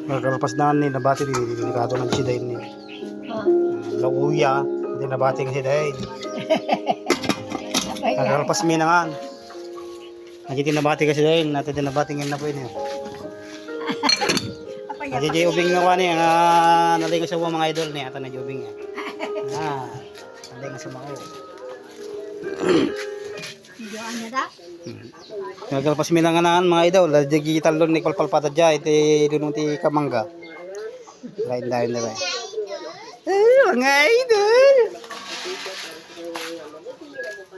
Magkalpas na ni nabati di delikado na si Dain ni. Lauya, hindi nabati kasi Dain. Magkalpas mi na nga. Nanti nabati kasi Dain, natin din nabati ngin na po ini. Nanti ubing na wani nalinga sa mga idol ni ata na ubing ya. Nalinga sa mga. Magkalpas mi na nga nan mga idol, digital don ni palpalpata dya iti dunong ti Kamangga. Lain na rin. Mga idol.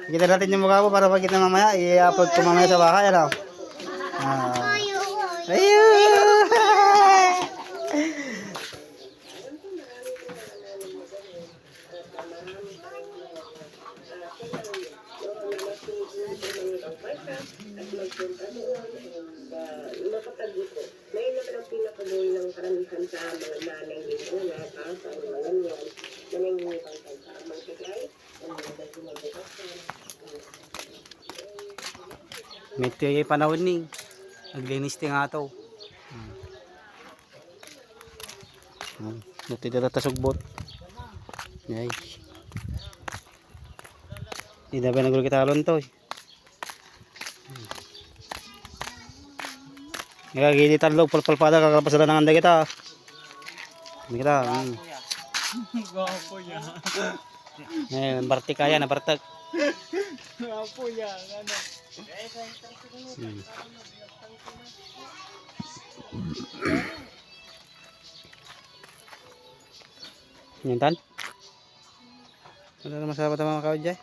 Kita natin yung mukha po para makita mamaya. I-upload ko mamaya sa bahay. Ano? Ayun. May naman ang pinakabuhay ng karamihan sa mga nanay nito na sa mga yan nangyayipang sa amang sigay Medyo yung panahon ni naglinis ti nga ito. Dito na tasugbot. Yay. Hindi na ba nagulo kita alon to. Nagagili talog palpalpada kakalapas na nanganda kita. Hindi kita. Gapo yan. Eh, bartik kaya na bartak. Gapo yan. Ano? Yan tan. Ano na masarap ito mga kaudya?